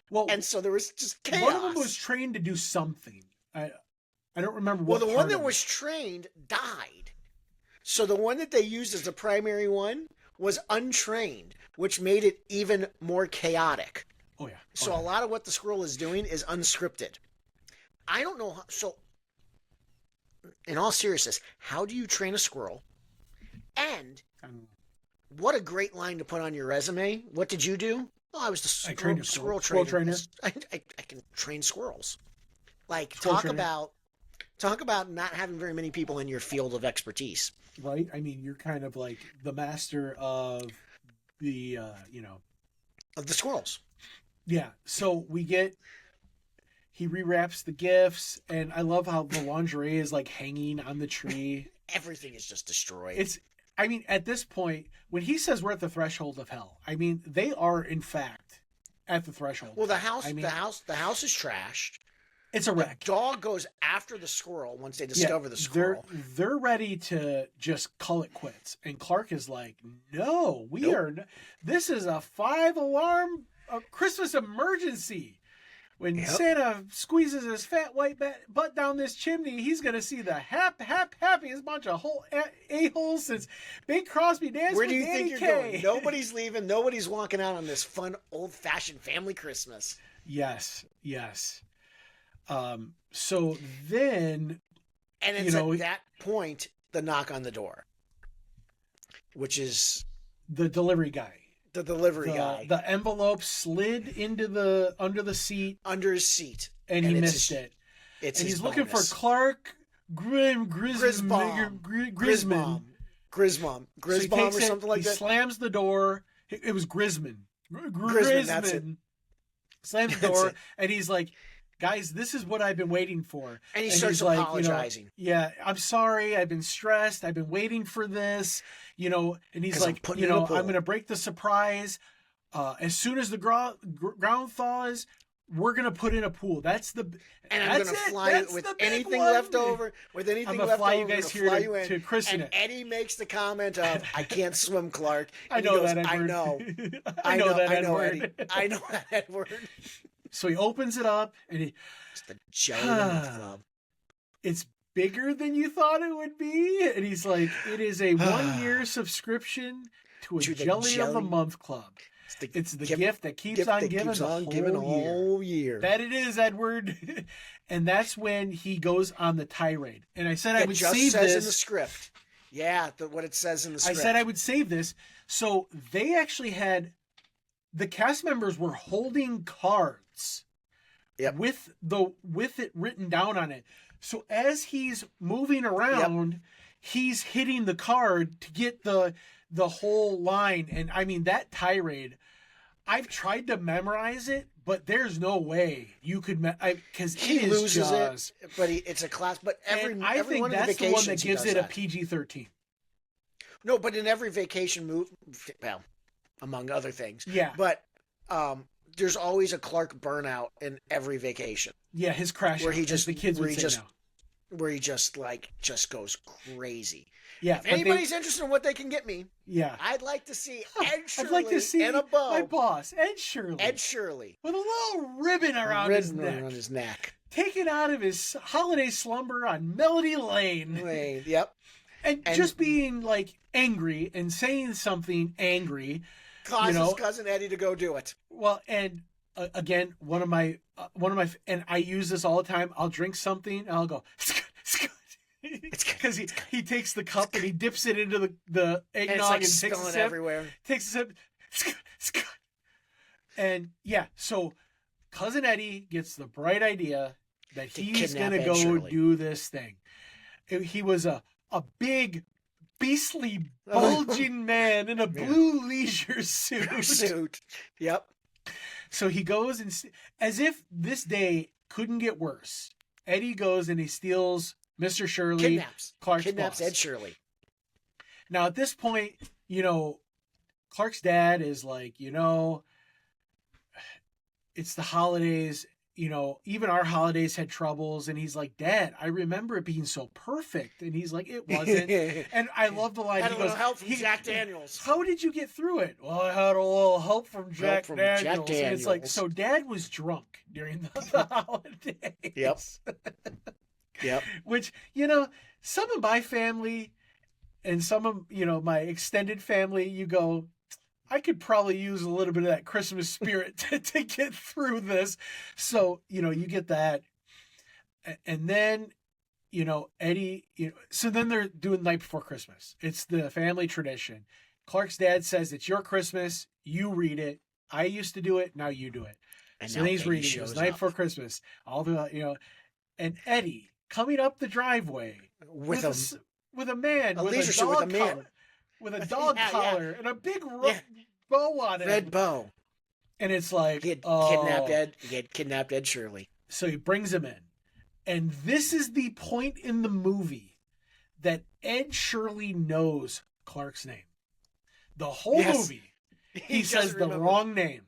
Well, and so there was just chaos. One of them was trained to do something. I don't remember what. Well, the one that was trained died. So the one that they used as the primary one was untrained, which made it even more chaotic. Oh yeah. So a lot of what the squirrel is doing is unscripted. I don't know. So, in all seriousness, how do you train a squirrel? And what a great line to put on your resume. What did you do? Oh, I was the squirrel trainer. I can train squirrels. Talk about not having very many people in your field of expertise. Right. I mean, you're kind of like the master of the of the squirrels. Yeah. So he rewraps the gifts, and I love how the lingerie is hanging on the tree. Everything is just destroyed. At this point, when he says we're at the threshold of hell, they are in fact at the threshold. Well, the house is trashed. It's a wreck. The dog goes after the squirrel once they discover the squirrel. They're ready to just call it quits, and Clark is like, "No, we are. This is a 5-alarm Christmas emergency." When Santa squeezes his fat white butt down this chimney, he's going to see the happiest bunch of a-holes since Bing Crosby danced Where with do you Danny think you're Kaye. going? Nobody's leaving. Nobody's walking out on this fun, old-fashioned family Christmas. Yes. So then... And it's at that point, the knock on the door. Which is... The delivery guy. The delivery guy. The envelope slid under the seat. Under his seat. And he missed it. And he's looking for Clark Griswold. Griswold or something like that. He slams the door. It was Grisman. Grisman, that's it. slams the That's door, it. and he's like, guys, this is what I've been waiting for. And he And starts he's like, apologizing. yeah, I'm sorry. I've been stressed. I've been waiting for this, and he's 'Cause I'm like, putting in a I'm pool. going to break the surprise. As soon as the ground thaws, we're going to put in a pool. That's the, And I'm that's going to it. fly That's with the big anything one. left over. With anything I'm gonna left fly over, you guys I'm here gonna fly you in. to christen And it. Eddie makes the comment of, "I can't swim, Clark." I And know he goes, that Edward. I know. I know that I know, Edward. Eddie. I know that Edward. So he opens it up, and It's the Jelly Month Club. it's bigger than you thought it would be. And he's like, it is a 1-year subscription to a To the Jelly of the Jelly- Month Club. It's the gift that keeps on giving the whole year. That it is, Edward. And that's when he goes on the tirade. And I said I would just save says this. in the script. Yeah, what it says in the I script. said I would save this. So they actually had, the cast members were holding cards Yep. with it written down on it. So as he's moving around, he's hitting the card to get the whole line. And I mean, that tirade, I've tried to memorize it, but there's no way you could, because he it is loses just, it, but it's a class. But I think one of that's the the one that vacations he gives does it a that. PG-13. No, but in every vacation move, well, among other things. Yeah. But there's always a Clark burnout in every vacation Yeah, his crash where out, he as just the kids where would he say just now. where he just goes crazy. Yeah, If but anybody's interested in what they can get me, yeah. I'd like to see Ed Shirley I'd like to see and a bow. my boss, Ed Shirley, Ed Shirley with a little ribbon around his neck, around his neck. taken out of his holiday slumber on Melody Lane, Wait, yep. and just being like angry and saying something angry, Causes cousin Eddie to go do it. Well, and again, one of my, and I use this all the time. I'll drink something, and I'll go, it's good, it's good. Because he takes the cup and he dips it into the eggnog and it's and takes a spilling sip. everywhere. Takes a sip. It's good. And yeah, so cousin Eddie gets the bright idea that he's kidnap gonna Ed go Shirley. do this thing. He was a big, beastly, bulging man in a blue leisure suit. Yep. So he goes and, as if this day couldn't get worse, Eddie goes and he steals Mr. Shirley, Clark's Kidnaps boss. Ed Shirley. Now at this point, Clark's dad is like, it's the holidays, even our holidays had troubles. And he's like, Dad, I remember it being so perfect. And he's like, it wasn't. And I love the line. Had He a little goes, help from Jack Daniels. How did you get through it? Well, I had a little help from Jack Daniels. And it's like, so Dad was drunk during the holidays. Yep. Yep. Which, some of my family and some of, my extended family, you go, I could probably use a little bit of that Christmas spirit to get through this. So, you get that. And then, Eddie, so then they're doing Night Before Christmas. It's the family tradition. Clark's dad says, it's your Christmas. You read it. I used to do it. Now you do it. And so he's reading it. It's Night Before Christmas. All the, and Eddie coming up the driveway with a man, a with leisure a suit dog with a man. collar, with a dog collar and a big bow on it. Red bow. And it's like, He had kidnapped Ed Shirley. So he brings him in. And this is the point in the movie that Ed Shirley knows Clark's name. The whole movie, he says the wrong name.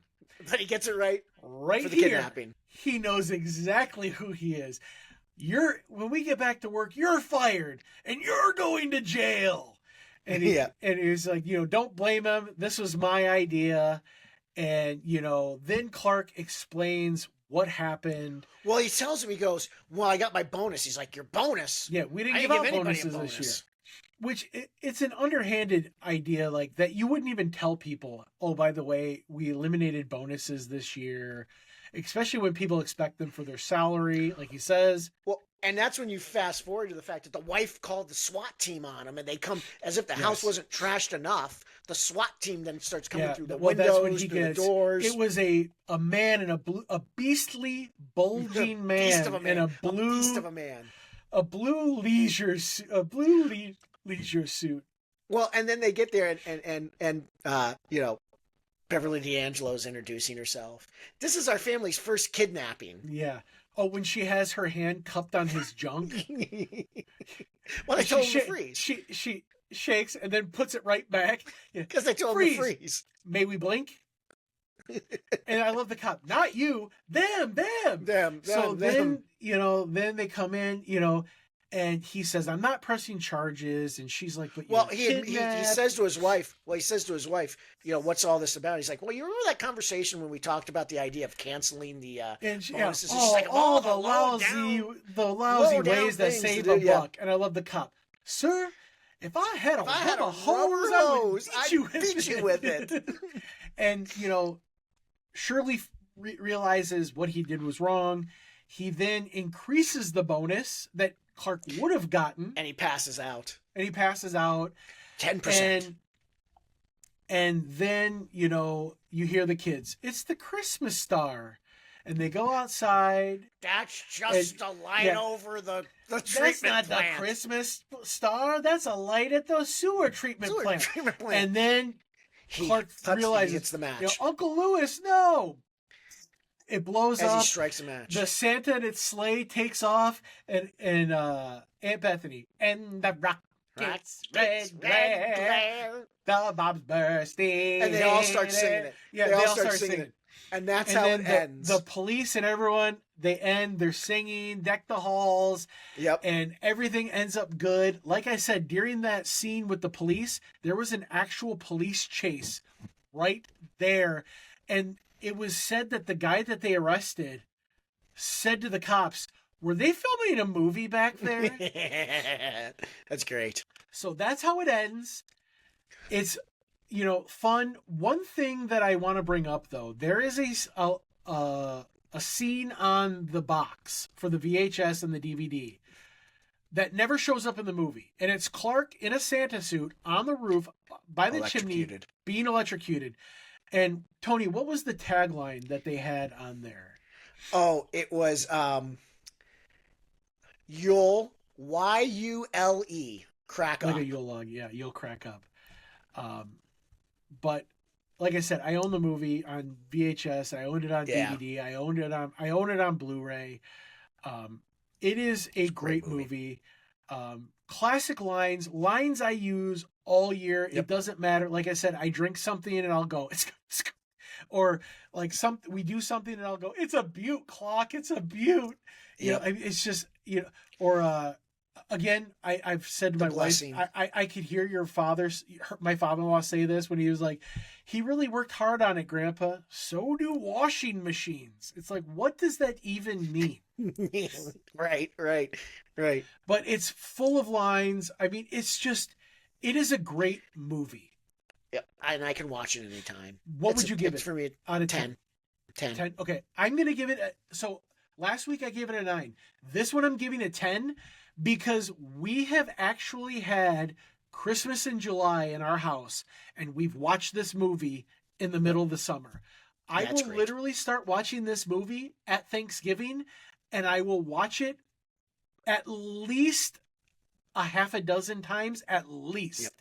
But he gets it right. Right for the here, kidnapping. He knows exactly who he is. When we get back to work, you're fired and you're going to jail. And he's like, don't blame him. This was my idea. And, then Clark explains what happened. Well, he tells him, he goes, well, I got my bonus. He's like, your bonus? Yeah, we didn't give out bonuses this year. Which, it's an underhanded idea like that. You wouldn't even tell people, oh, by the way, we eliminated bonuses this year. Especially when people expect them for their salary, like he says. Well, and that's when you fast forward to the fact that the wife called the SWAT team on him, and they come as if the house wasn't trashed enough. The SWAT team then starts coming through the windows, through the doors. It was a man in a beastly, bulging man, in a beast of a man, a blue leisure suit. Well, and then they get there, and Beverly D'Angelo's introducing herself. This is our family's first kidnapping. Yeah. Oh, when she has her hand cupped on his junk. Well, they she told him to sh- freeze. she shakes and then puts it right back. Yeah. Because they told him to freeze. May we blink? And I love the cop. Not you, them. So then, then they come in, and he says, "I'm not pressing charges," and she's like, "But he says to his wife, what's all this about?" He's like, "Well, you remember that conversation when we talked about the idea of canceling the bonuses?" She's like, "Oh, the lousy ways that save a buck." And I love the cop, "Sir, if I had a hose, I'd beat you with it." And Shirley realizes what he did was wrong. He then increases the bonus that Clark would have gotten. And he passes out. 10%. And then, you hear the kids, "It's the Christmas star." And they go outside. "That's just a light over the treatment plant. That's not the Christmas star. That's a light at the sewer treatment plant. And then Clark realizes it's the match. Uncle Lewis, no. It blows up. As he strikes a match. The Santa and its sleigh takes off, and Aunt Bethany and the rockets red glare, the bob's bursting, and they all start singing it. Yeah, they all start singing it. And that's how it ends. The police and everyone, they're singing, "Deck the Halls." Yep. And everything ends up good. Like I said, during that scene with the police, there was an actual police chase right there. And it was said that the guy that they arrested said to the cops, "Were they filming a movie back there?" That's great. So that's how it ends. It's fun. One thing that I want to bring up, though, there is a scene on the box for the VHS and the DVD that never shows up in the movie. And it's Clark in a Santa suit on the roof by the chimney being electrocuted. And Tony, what was the tagline that they had on there? Oh, it was Yule, Y-U-L-E, crack up. Like a Yule log, yeah, you'll crack up. But like I said, I own the movie on VHS. I owned it on DVD. I own it on Blu-ray. It is a great movie. Classic lines I use all year. Yep. It doesn't matter. Like I said, I drink something and I'll go, or like we do something and I'll go, "It's a beaut, clock. It's a beaut." It's just, or again, I've said to my wife, I could hear my father-in-law say this when he was like, "He really worked hard on it, Grandpa. So do washing machines." It's like, what does that even mean? Right. But it's full of lines. I mean, it is a great movie. Yep, and I can watch it anytime. What would you give it? For me, on a 10. 10. Okay, I'm going to give it so last week I gave it a 9. This one I'm giving a 10 because we have actually had Christmas in July in our house, and we've watched this movie in the middle of the summer. I will literally start watching this movie at Thanksgiving, and I will watch it at least a half a dozen times, at least. Yep.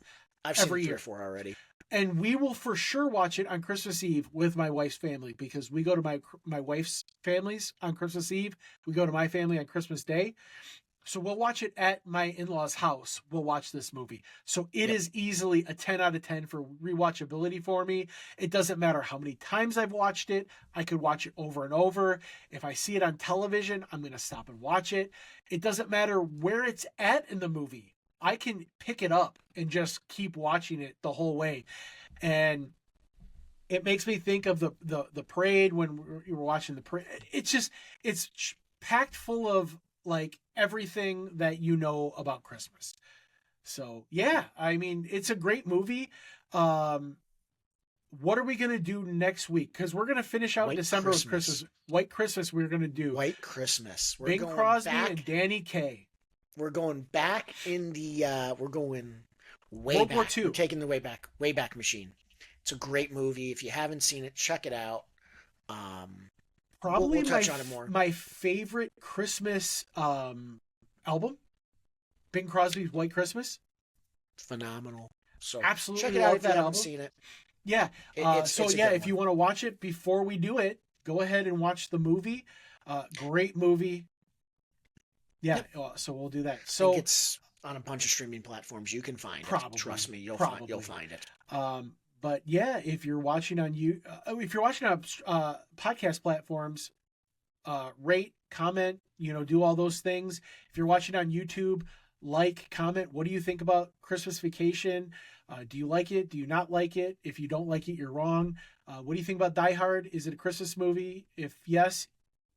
I've seen 3 or 4 already. And we will for sure watch it on Christmas Eve with my wife's family, because we go to my wife's families on Christmas Eve. We go to my family on Christmas Day. So we'll watch it at my in-laws' house. We'll watch this movie. So it is easily a 10 out of 10 for rewatchability for me. It doesn't matter how many times I've watched it. I could watch it over and over. If I see it on television, I'm going to stop and watch it. It doesn't matter where it's at in the movie. I can pick it up and just keep watching it the whole way. And it makes me think of the parade when we were watching the parade. It's packed full of like everything that you know about Christmas. So yeah, I mean, it's a great movie. What are we going to do next week? Because we're going to finish out December with Christmas. White Christmas we're going to do. White Christmas. Bing Crosby and Danny Kaye. We're going back in the, we're going way World back. War II. We're taking the Wayback Machine. It's a great movie. If you haven't seen it, check it out. Probably we'll touch on it more. My favorite Christmas album, Bing Crosby's White Christmas. Phenomenal. So absolutely check it out if you haven't album. seen it. Yeah. It's So a yeah, good if you one. want to watch it before we do it, go ahead and watch the movie. Great movie. Yeah. Yep. So we'll do that. I think So it's on a bunch of streaming platforms. You can find it. probably, Trust me, you'll probably. find it. But yeah, if you're watching on if you're watching on podcast platforms, rate, comment, do all those things. If you're watching on YouTube, like, comment. What do you think about Christmas Vacation? Do you like it? Do you not like it? If you don't like it, you're wrong. What do you think about Die Hard? Is it a Christmas movie? If yes,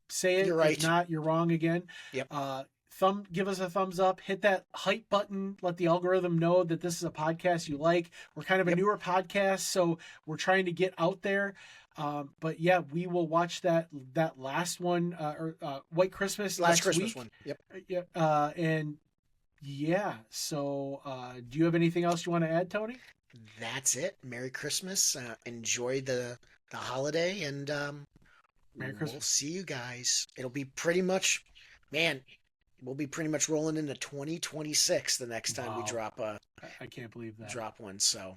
say it. You're If right. not, you're wrong again. Yep. Give us a thumbs up, hit that hype button, let the algorithm know that this is a podcast you like. We're kind of a Yep. newer podcast, so we're trying to get out there. But yeah, we will watch that last one, White Christmas Last next Christmas week. one. Yep. Yeah, and yeah. So, do you have anything else you want to add, Tony? That's it. Merry Christmas. Enjoy the holiday, and Merry we'll Christmas. see you guys. It'll be pretty much, man. We'll be pretty much rolling into 2026 the next time we Wow. drop I can't believe that. drop one. So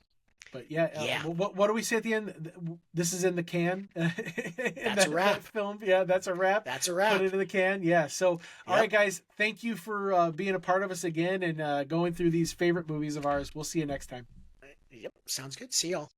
But yeah, Yeah. what do we say at the end? This is in the can. That's a wrap. That film, yeah, that's a wrap. that's a wrap. Put it in the can. Yeah. So, all Yep. right, guys, thank you for being a part of us again and going through these favorite movies of ours. We'll see you next time. Yep. Sounds good. See y'all.